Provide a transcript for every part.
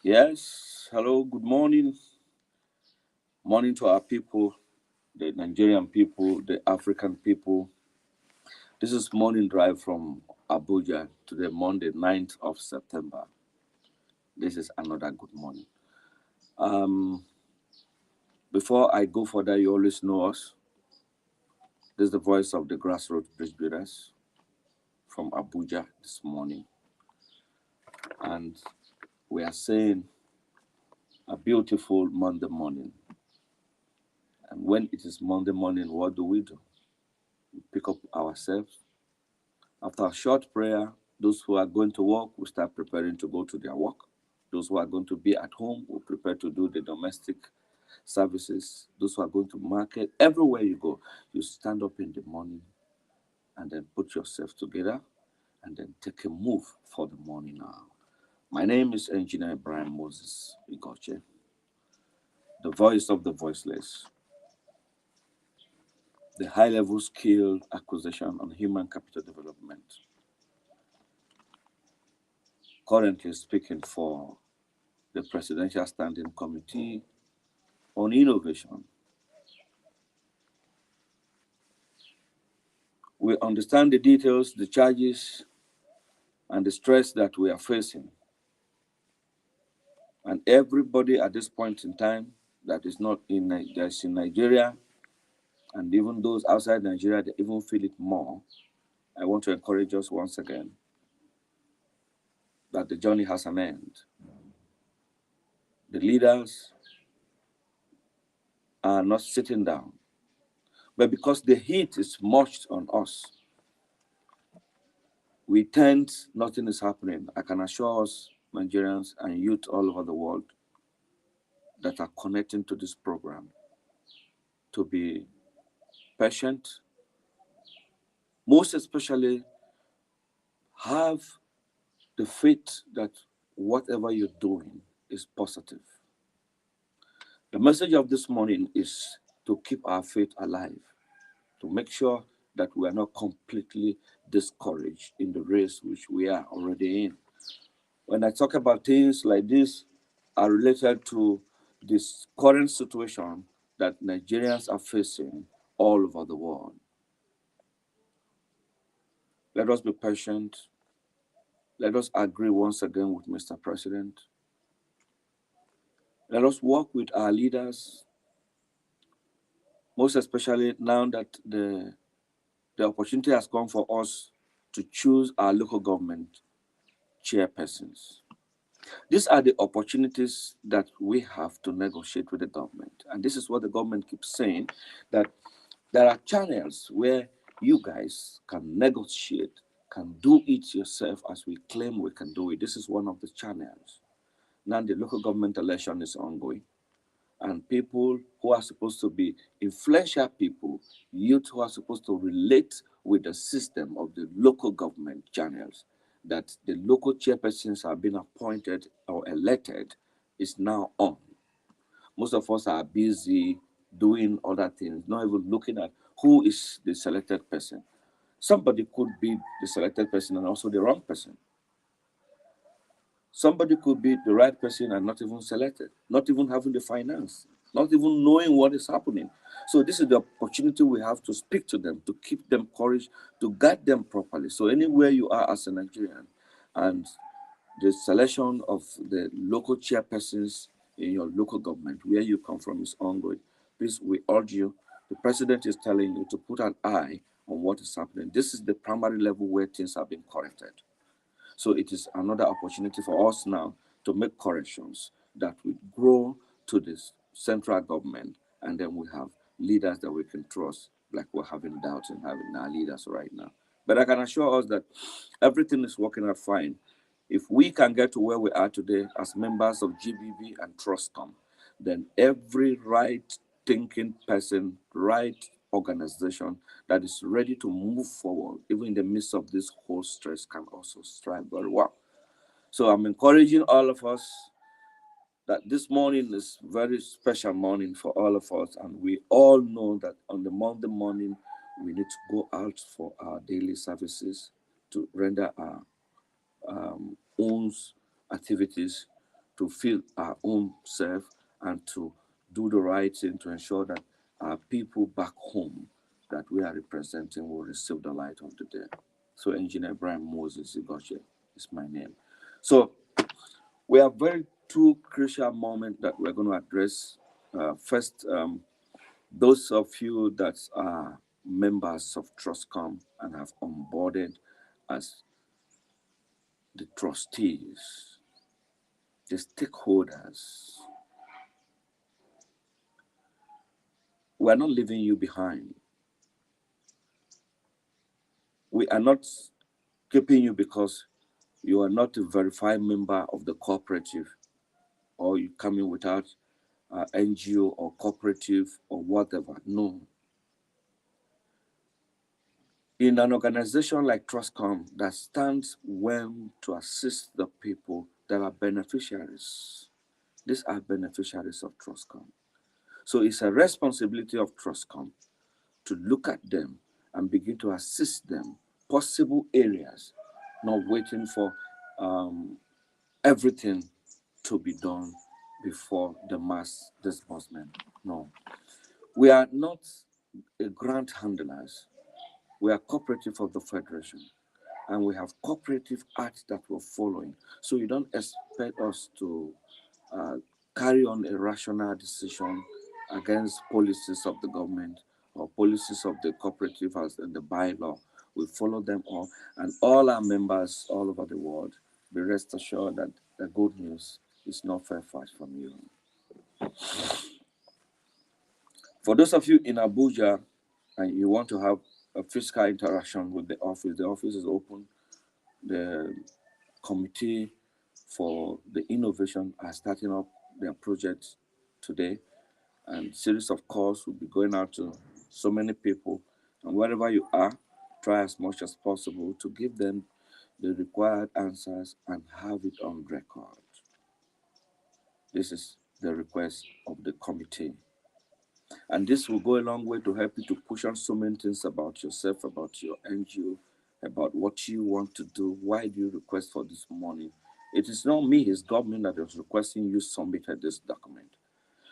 Yes, hello, good morning. Morning to our people, the Nigerian people, the African people. This is morning drive from Abuja to the Monday, 9th of September. This is another good morning. Um, Before I go further, you always know us. This is the voice of the grassroots bridge builders from Abuja this morning. And we are saying a beautiful Monday morning. And when it is Monday morning, what do? We pick up ourselves. After a short prayer, those who are going to work will start preparing to go to their work. Those who are going to be at home will prepare to do the domestic services. Those who are going to market, everywhere you go, you stand up in the morning and then put yourself together and then take a move for the morning now. My name is Engineer Brian Moses Igoche, the voice of the voiceless, the high level skill acquisition on human capital development. Currently speaking for the Presidential Standing Committee on Innovation. We understand the details, the charges, and the stress that we are facing. And everybody at this point in time that is not in, that's in Nigeria, and even those outside Nigeria, they even feel it more. I want to encourage us once again that the journey has an end. The leaders are not sitting down, but because the heat is much on us, we tend nothing is happening. I can assure us, Nigerians and youth all over the world that are connecting to this program, to be patient, most especially have the faith that whatever you're doing is positive. The message of this morning is to keep our faith alive, to make sure that we are not completely discouraged in the race which we are already in. When I talk about things like this, are related to this current situation that Nigerians are facing all over the world. Let us be patient. Let us agree once again with Mr. President. Let us work with our leaders, most especially now that the opportunity has come for us to choose our local government chairpersons. These are the opportunities that we have to negotiate with the government. And this is what the government keeps saying, that there are channels where you guys can negotiate, can do it yourself as we claim we can do it. This is one of the channels. Now the local government election is ongoing. And people who are supposed to be influential people, youth who are supposed to relate with the system of the local government channels, that the local chairpersons have been appointed or elected, is now on. Most of us are busy doing other things, not even looking at who is the selected person. Somebody could be the selected person and also the wrong person. Somebody could be the right person and not even selected, not even having the finance, not even knowing what is happening. So this is the opportunity we have to speak to them, to keep them courage, to guide them properly. So anywhere you are as a Nigerian, and the selection of the local chairpersons in your local government, where you come from, is ongoing. Please, we urge you, the president is telling you to put an eye on what is happening. This is the primary level where things have been corrected. So it is another opportunity for us now to make corrections that will grow to this central government, and then we have leaders that we can trust, like we're having doubts in having our leaders right now. But I can assure us that everything is working out fine. If we can get to where we are today as members of GBV and Trustcom, then every right thinking person, right organization that is ready to move forward, even in the midst of this whole stress, can also strive very well. So I'm encouraging all of us that this morning is a very special morning for all of us, and we all know that on the Monday morning we need to go out for our daily services to render our own activities, to feel our own self and to do the right thing to ensure that our people back home that we are representing will receive the light of the day. So Engineer Brian Moses Igoche is my name. So we have very two crucial moments that we're going to address. First, those of you that are members of Trustcom and have onboarded as the trustees, the stakeholders, we are not leaving you behind. We are not keeping you because you are not a verified member of the cooperative or you come in without NGO or cooperative or whatever. No. In an organization like Trustcom that stands well to assist the people that are beneficiaries, these are beneficiaries of Trustcom. So it's a responsibility of Trustcom to look at them and begin to assist them, possible areas, not waiting for everything to be done before the mass disbursement. No. We are not a grant handlers. We are cooperative of the Federation, and we have cooperative acts that we're following. So you don't expect us to carry on a rational decision against policies of the government or policies of the cooperative as in the bylaw. We follow them all, and all our members all over the world, be rest assured that the good news is not far fetched from you. For those of you in Abuja and you want to have a physical interaction with the office is open. The committee for the innovation are starting up their project today, and series of calls will be going out to so many people. And wherever you are, try as much as possible to give them the required answers and have it on record. This is the request of the committee. And this will go a long way to help you to push on so many things about yourself, about your NGO, about what you want to do. Why do you request for this money? It is not me, it's government that is requesting you submitted this document.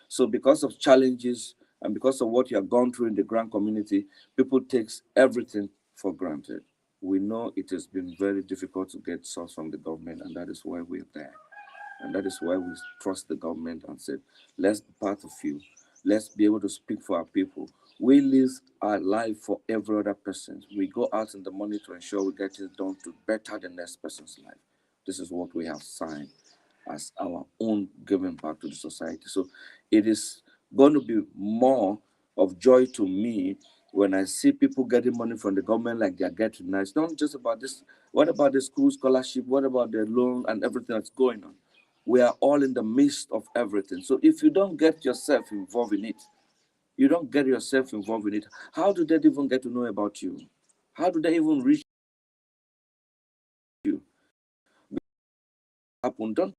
So because of challenges and because of what you have gone through in the grant community, people take everything for granted. We know it has been very difficult to get source from the government, and that is why we're there. And that is why we trust the government and said, let's be part of you. Let's be able to speak for our people. We live our life for every other person. We go out in the morning to ensure we get it done to better the next person's life. This is what we have signed as our own giving back to the society. So it is going to be more of joy to me when I see people getting money from the government like they're getting now. It's not just about this. What about the school scholarship? What about the loan and everything that's going on? We are all in the midst of everything. So if you don't get yourself involved in it, you don't get yourself involved in it, how do they even get to know about you? How do they even reach you? Don't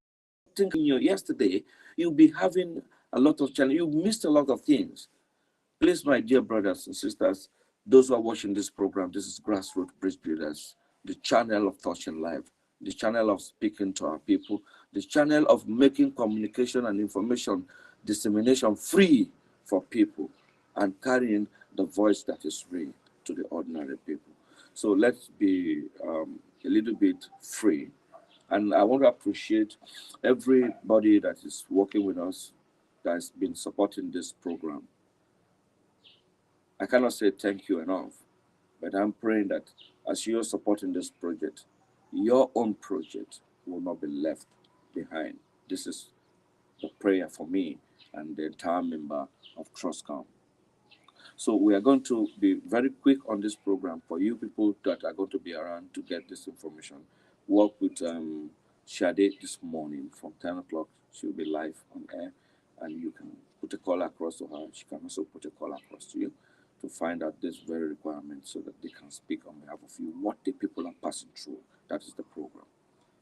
think yesterday you'll be having a lot of challenge. You missed a lot of things. Please, my dear brothers and sisters, those who are watching this program, this is Grassroots Bridge Builders, the channel of touching life, the channel of speaking to our people, the channel of making communication and information dissemination free for people and carrying the voice that is free to the ordinary people. So let's be a little bit free. And I want to appreciate everybody that is working with us, that has been supporting this program. I cannot say thank you enough, but I'm praying that as you're supporting this project, your own project will not be left behind. This is the prayer for me and the entire member of Trustcom. So we are going to be very quick on this program for you people that are going to be around to get this information. Work with Shade this morning from 10 o'clock. She'll be live on air, and you can put a call across to her. She can also put a call across to you to find out this very requirement so that they can speak on behalf of you, what the people are passing through. That is the program.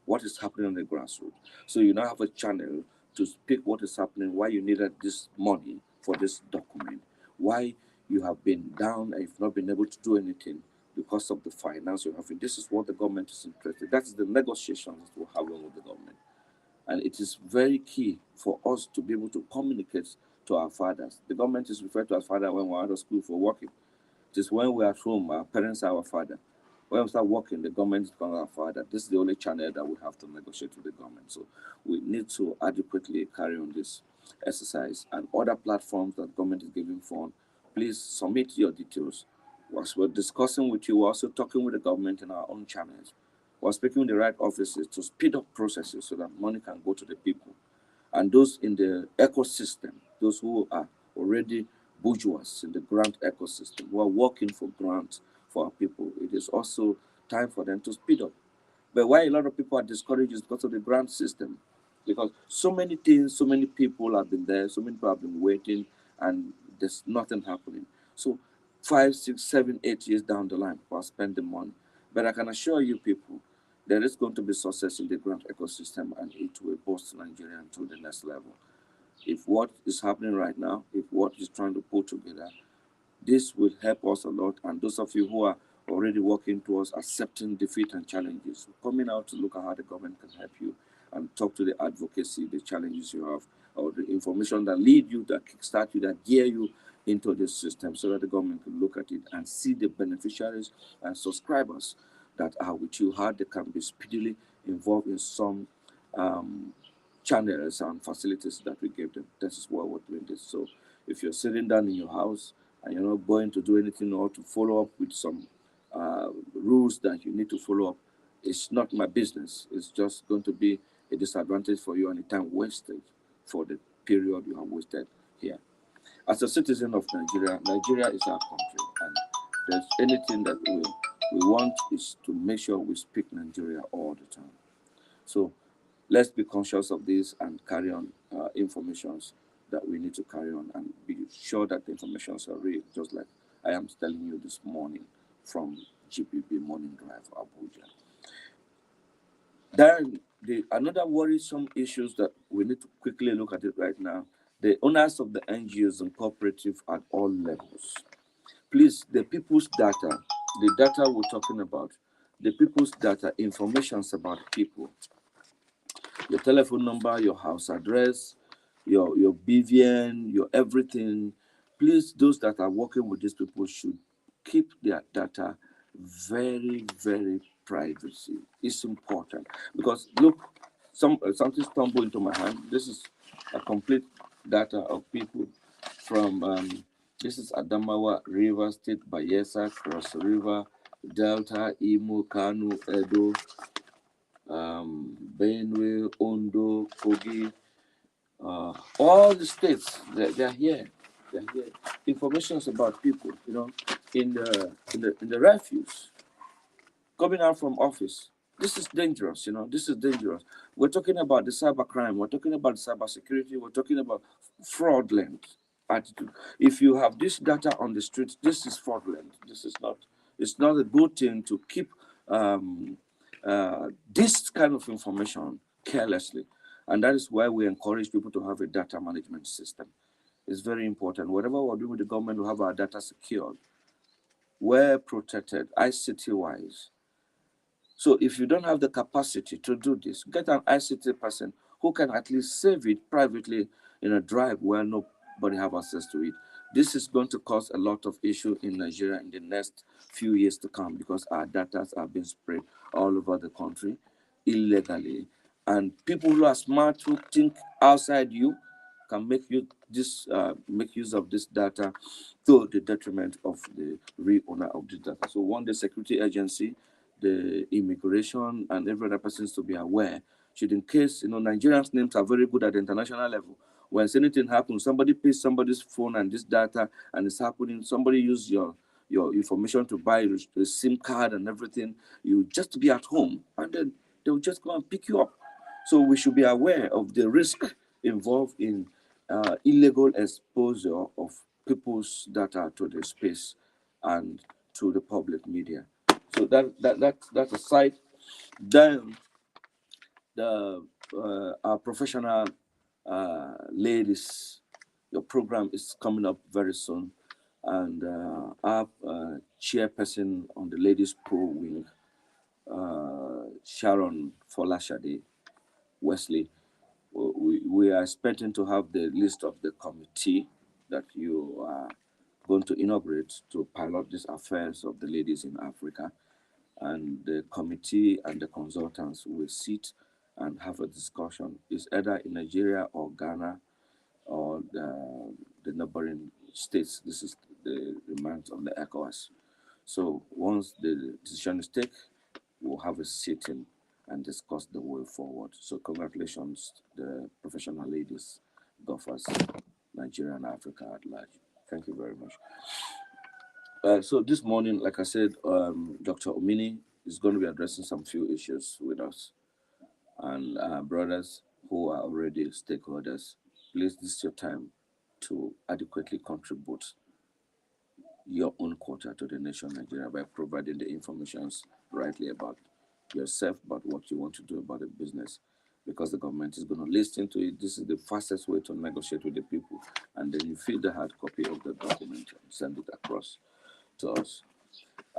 What is happening on the grassroots. So you now have a channel to speak what is happening, why you needed this money for this document, why you have been down and you've not been able to do anything because of the finance you have. This is what the government is interested in. That is the negotiations we're having with the government. And it is very key for us to be able to communicate to our fathers. The government is referred to as father when we're out of school for working. It is when we're at home, our parents are our father. When we start working, the government is our father. This is the only channel that we have to negotiate with the government. So we need to adequately carry on this exercise. And other platforms that government is giving for, please submit your details. Whilst we're discussing with you, we're also talking with the government in our own channels. We're speaking with the right offices to speed up processes so that money can go to the people. And those in the ecosystem, those who are already bourgeois in the grant ecosystem, who are working for grants for our people, it is also time for them to speed up. But why a lot of people are discouraged is because of the grant system. Because so many things, so many people have been there, so many people have been waiting, and there's nothing happening. So 5, 6, 7, 8 years down the line, we're spending money. But I can assure you people, there is going to be success in the grant ecosystem, and it will boost Nigeria to the next level. If what is happening right now, if what is trying to put together, this will help us a lot. And those of you who are already working towards accepting defeat and challenges, coming out to look at how the government can help you and talk to the advocacy, the challenges you have, or the information that lead you, that kickstart you, that gear you into this system so that the government can look at it and see the beneficiaries and subscribers that are with you, how they can be speedily involved in some channels and facilities that we gave them. This is why we're doing this. So if you're sitting down in your house and you're not going to do anything or to follow up with some rules that you need to follow up, it's not my business. It's just going to be a disadvantage for you and a time wasted for the period you have wasted here. As a citizen of Nigeria, Nigeria is our country, and there's anything that we want is to make sure we speak Nigeria all the time. So let's be conscious of this and carry on informations that we need to carry on and be sure that the informations are real, just like I am telling you this morning from GPB Morning Drive, Abuja. Then another worrisome issues that we need to quickly look at it right now, the owners of the NGOs and cooperative at all levels. Please, the people's data, the data we're talking about, the people's data, informations about people, your telephone number, your house address, your BVN, your everything. Please, those that are working with these people should keep their data very, very privacy. It's important because look, something stumbled into my hand. This is a complete data of people from this is Adamawa, River State, Bayelsa, Cross River, Delta, Imo, Kanu, Edo, Benue, Ondo, Kogi, all the states, they're here. They're here. Information about people, in the refuse, coming out from office. This is dangerous, this is dangerous. We're talking about the cyber crime, we're talking about cyber security, we're talking about fraudulent attitude. If you have this data on the street, this is fraudulent. It's not a good thing to keep this kind of information carelessly. And that is why we encourage people to have a data management system. It's very important. Whatever we're doing with the government, we have our data secured. We're protected, ICT-wise. So if you don't have the capacity to do this, get an ICT person who can at least save it privately in a drive where nobody have access to it. This is going to cause a lot of issue in Nigeria in the next few years to come because our data are being spread all over the country illegally. And people who are smart, who think outside you, can make use of this data to the detriment of the real owner of the data. So one, the security agency, the immigration, and every other persons to be aware. Should in case, Nigerians' names are very good at the international level. When anything happens, somebody pays somebody's phone and this data, and it's happening, somebody use your information to buy a SIM card and everything, you just be at home, and then they'll just go and pick you up. So we should be aware of the risk involved in illegal exposure of people's data to the space and to the public media. So that's aside. Then our professional ladies, your program is coming up very soon, and our chairperson on the ladies pro wing, Sharon Folashade Wesley, we are expecting to have the list of the committee that you are going to inaugurate to pilot these affairs of the ladies in Africa. And the committee and the consultants will sit and have a discussion. It's either in Nigeria or Ghana or the neighboring states. This is the demands on the ECOWAS. So once the decision is taken, we'll have a sitting and discuss the way forward. So congratulations, the professional ladies, golfers, Nigeria and Africa at large. Thank you very much. So this morning, like I said, Dr. Omini is going to be addressing some few issues with us. And brothers who are already stakeholders, please, this is your time to adequately contribute your own quota to the nation Nigeria by providing the information rightly about yourself, about what you want to do about the business, because the government is going to listen to it. This is the fastest way to negotiate with the people, and then you fill the hard copy of the document and send it across to us.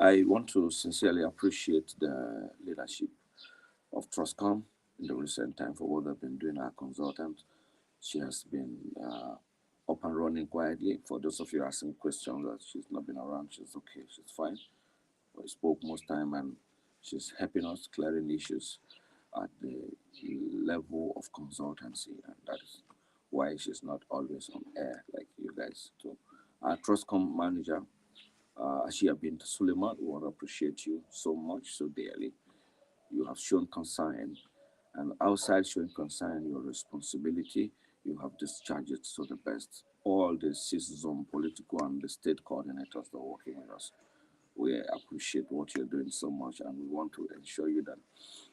I want to sincerely appreciate the leadership of Trustcom in the recent time for what they've been doing. Our consultant, she has been up and running quietly. For those of you asking questions that she's not been around, she's okay, she's fine. We spoke most time and she's helping us clearing issues at the level of consultancy, and that is why she's not always on air like you guys do. Our Trustcom manager, Ashia Bint Suleiman, we want to appreciate you so much, so dearly. You have shown concern, and outside showing concern, your responsibility, you have discharged it to the best. All the citizen, political, and the state coordinators that are working with us, we appreciate what you're doing so much, and we want to ensure you that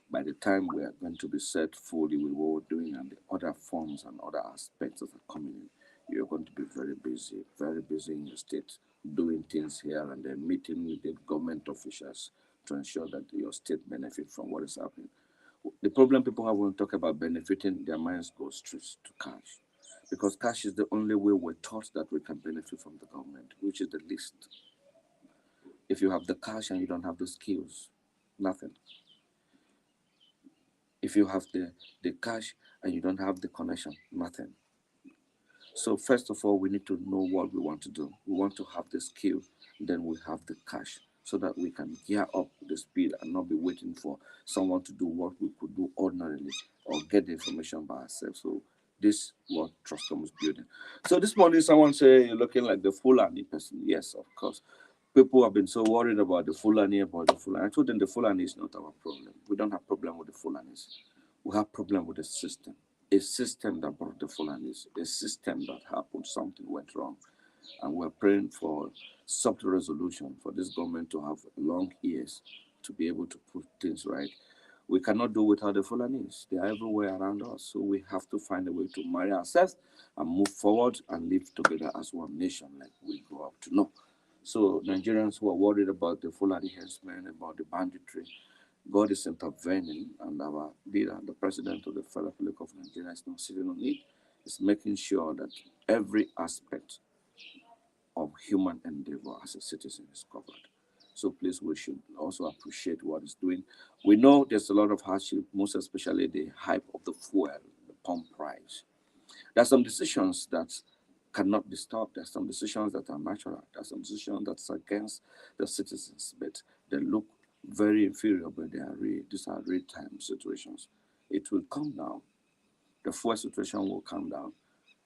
by the time we are going to be set fully with what we're doing and the other forms and other aspects that are coming in, you're going to be very busy in your state, doing things here and then, meeting with the government officials to ensure that your state benefit from what is happening. The problem people have when we talk about benefiting, their minds go straight to cash. Because cash is the only way we're taught that we can benefit from the government, which is the least. If you have the cash and you don't have the skills, nothing. If you have the cash and you don't have the connection, nothing. So first of all, we need to know what we want to do. We want to have the skill, then we have the cash, so that we can gear up the speed and not be waiting for someone to do what we could do ordinarily or get the information by ourselves. So this is what Trustcom is building. So this morning, someone say you're looking like the Fulani person. Yes, of course. People have been so worried about the Fulani, I told them the Fulani is not our problem. We don't have problem with the Fulanis. We have problem with the system. A system that brought the Fulanis, a system that happened, something went wrong. And we're praying for soft resolution for this government to have long ears to be able to put things right. We cannot do without the Fulanis. They are everywhere around us. So we have to find a way to marry ourselves and move forward and live together as one nation like we grew up to know. So Nigerians who are worried about the Fulani herdsmen, about the banditry, God is intervening, and our leader, the president of the Federal Republic of Nigeria, is not sitting on it. Is making sure that every aspect of human endeavor as a citizen is covered. So please, we should also appreciate what it's doing. We know there's a lot of hardship, most especially the hype of the fuel, the pump price. There are some decisions that cannot be stopped. There are some decisions that are natural. There are some decisions that's against the citizens, but they look very inferior, but they are real. These are real-time situations. It will come down. The fuel situation will come down.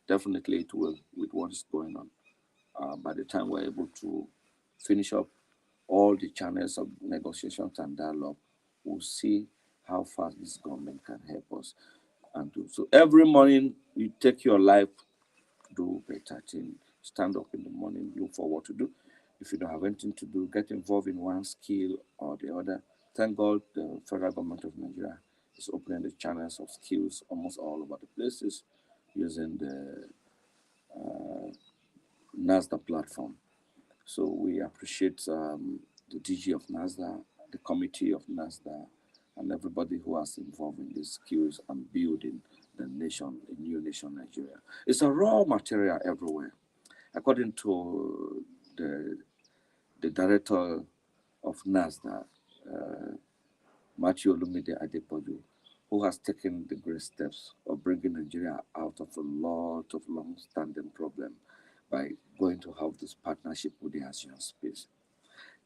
Definitely it will with what is going on. By the time we're able to finish up all the channels of negotiations and dialogue, we'll see how fast this government can help us and do. So every morning you take your life, do better thing. Stand up in the morning, look for what to do. If you don't have anything to do, get involved in one skill or the other. Thank God the federal government of Nigeria is opening the channels of skills almost all over the places using the NASDAQ platform. So we appreciate the DG of NASDAQ, the committee of NASDAQ, and everybody who has involved in these skills and building the nation, a new nation, Nigeria. It's a raw material everywhere. According to the director of NASDAQ, Matthew Olumide Adepoju, who has taken the great steps of bringing Nigeria out of a lot of long-standing problem by going to have this partnership with the ASEAN space.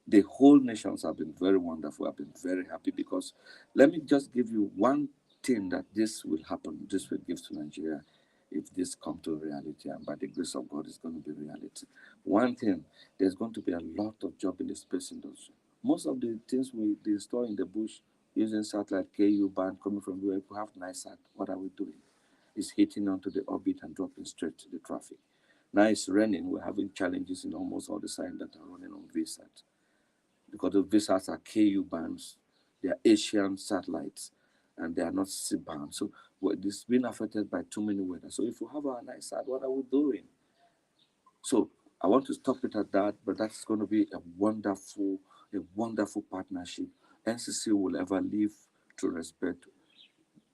The whole nations have been very wonderful. I've been very happy because let me just give you one thing that this will happen, this will give to Nigeria if this come to reality, and by the grace of God, it's going to be reality. One thing, there's going to be a lot of job in the space industry. Most of the things we install in the bush using satellite KU band coming from where we have nice sat. What are we doing? It's hitting onto the orbit and dropping straight to the traffic. Now it's raining. We're having challenges in almost all the sites that are running on VSAT because the VSATs are KU bands, they are Asian satellites, and they are not C band. So this been affected by too many weather. So if we have our nice sat, what are we doing? So I want to stop it at that, but that's going to be a wonderful partnership. NCC will ever live to respect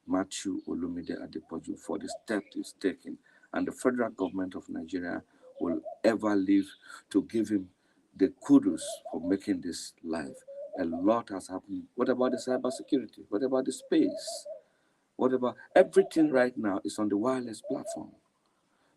Matthew Olumide Adepoju for the step he's taken, and the federal government of Nigeria will ever live to give him the kudos for making this live. A lot has happened. What about the cybersecurity? What about the space? What about everything right now is on the wireless platform?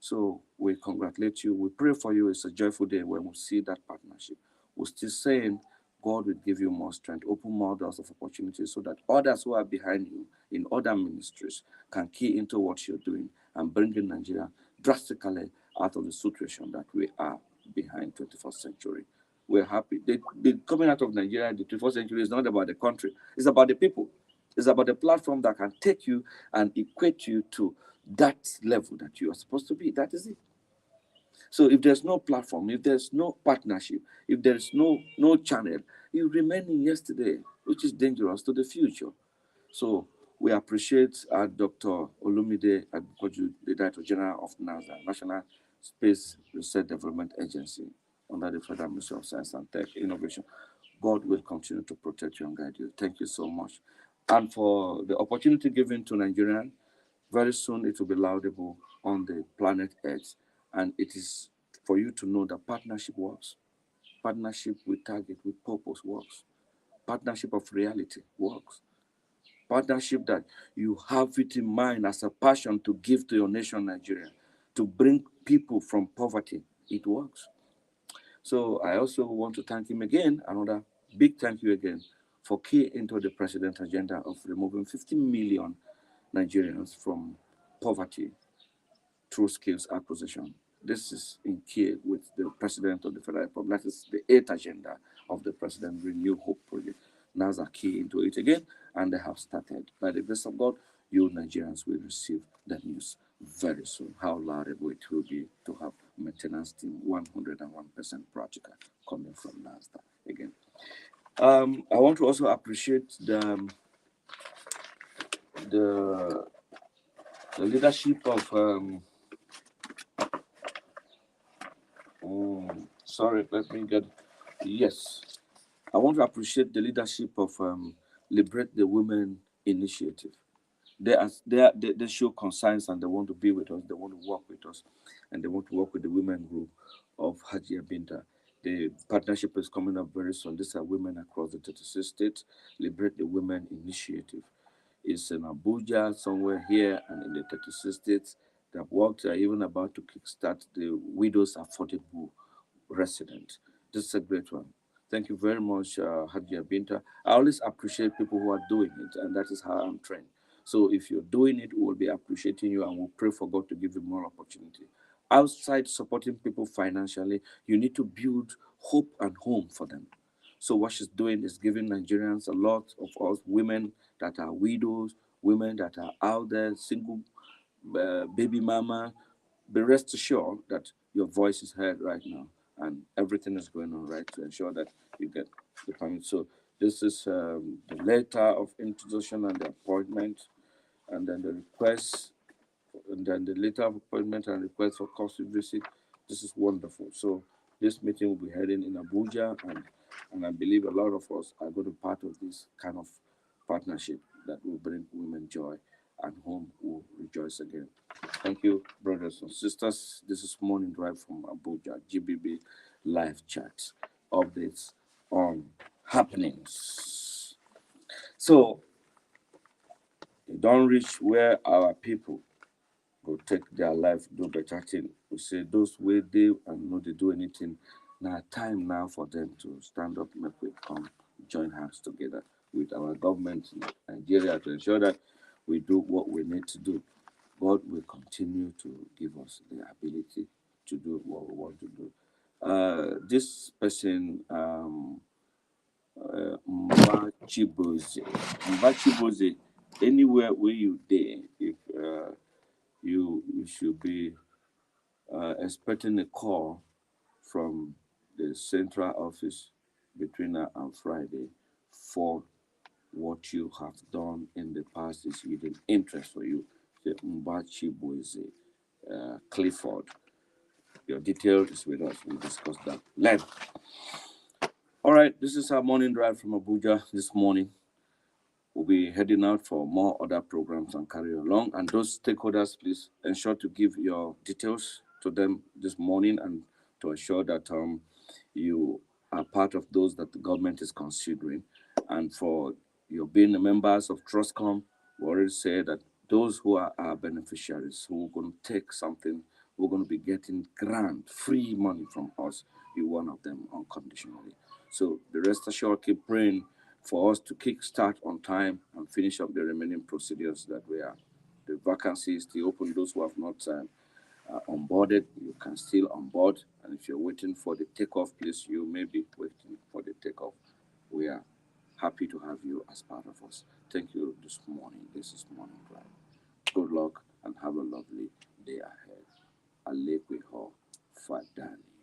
So we congratulate you. We pray for you. It's a joyful day when we see that partnership. We're still saying God will give you more strength, open more doors of opportunity so that others who are behind you in other ministries can key into what you're doing and bringing Nigeria drastically out of the situation that we are behind 21st century. We're happy. The coming out of Nigeria in the 21st century is not about the country. It's about the people. It's about the platform that can take you and equate you to that level that you are supposed to be. That is it. So if there's no platform, if there's no partnership, if there's no channel, you remain in yesterday, which is dangerous to the future. So we appreciate Dr. Olumide Adepoju, the Director General of NASA, National Space Research Development Agency, under the Federal Ministry of Science and Tech Innovation. God will continue to protect you and guide you. Thank you so much. And for the opportunity given to Nigerians, very soon it will be laudable on the planet Earth. And it is for you to know that partnership works. Partnership with target, with purpose works. Partnership of reality works. Partnership that you have it in mind as a passion to give to your nation, Nigeria, to bring people from poverty. It works. So I also want to thank him again, another big thank you again, for key into the president's agenda of removing 50 million Nigerians from poverty through skills acquisition. This is in key with the President of the Federal Republic. That is the eighth agenda of the President Renew Hope Project. NASA key into it again, and they have started. By the grace of God, you Nigerians will receive the news very soon. How laudable it will be to have maintenance team 101% practical coming from NASA again. I want to also appreciate the leadership of sorry, let me get yes. I want to appreciate the leadership of Liberate the Women Initiative. They show concerns and they want to be with us, they want to work with us, and they want to work with the women group of Hajia Binta. The partnership is coming up very soon. These are women across the 36 states. Liberate the Women Initiative. It's in Abuja, somewhere here, and in the 36 states. They have worked, are even about to kickstart the Widows Affordable Resident. This is a great one. Thank you very much, Hajia Binta. I always appreciate people who are doing it, and that is how I'm trained. So if you're doing it, we'll be appreciating you and we'll pray for God to give you more opportunity. Outside supporting people financially, you need to build hope and home for them. So what she's doing is giving Nigerians, a lot of us women that are widows, women that are out there, single baby mama, be rest assured that your voice is heard right now and everything is going on right to ensure that you get the permit. So this is the letter of introduction and the appointment, and then the request, and then the letter of appointment and request for consul visit. This is wonderful. So this meeting will be heading in Abuja, and I believe a lot of us are going to be part of this kind of partnership that will bring women joy and home will rejoice again. Thank you, brothers and sisters. This is Morning Drive from Abuja, GBB live chat, updates on happenings. So they don't reach where our people go take their life, do better thing. We say those way they and no they do anything. Now time now for them to stand up, make we come join hands together with our government in Nigeria to ensure that we do what we need to do. God will continue to give us the ability to do what we want to do. This person, Mbachiboze, Mbachiboze, anywhere where you there, if you should be expecting a call from the central office between now and Friday for what you have done in the past is within interest for you. The Mbachiboze, Clifford. Your detail is with us. We discussed that. Len. All right, this is our morning drive from Abuja this morning. We'll be heading out for more other programs and carry along. And those stakeholders, please ensure to give your details to them this morning and to ensure that you are part of those that the government is considering. And for you being the members of Trustcom, we already said that those who are our beneficiaries, who are going to take something, who are going to be getting grant, free money from us, be one of them unconditionally. So the rest assured, keep praying for us to kick start on time and finish up the remaining procedures that we are. The vacancies, the open, those who have not onboarded, you can still onboard. And if you're waiting for the takeoff, please, you may be waiting for the takeoff. We are happy to have you as part of us. Thank you this morning. This is Morning Drive. Good luck and have a lovely day ahead. Alekwe Ho Fadani.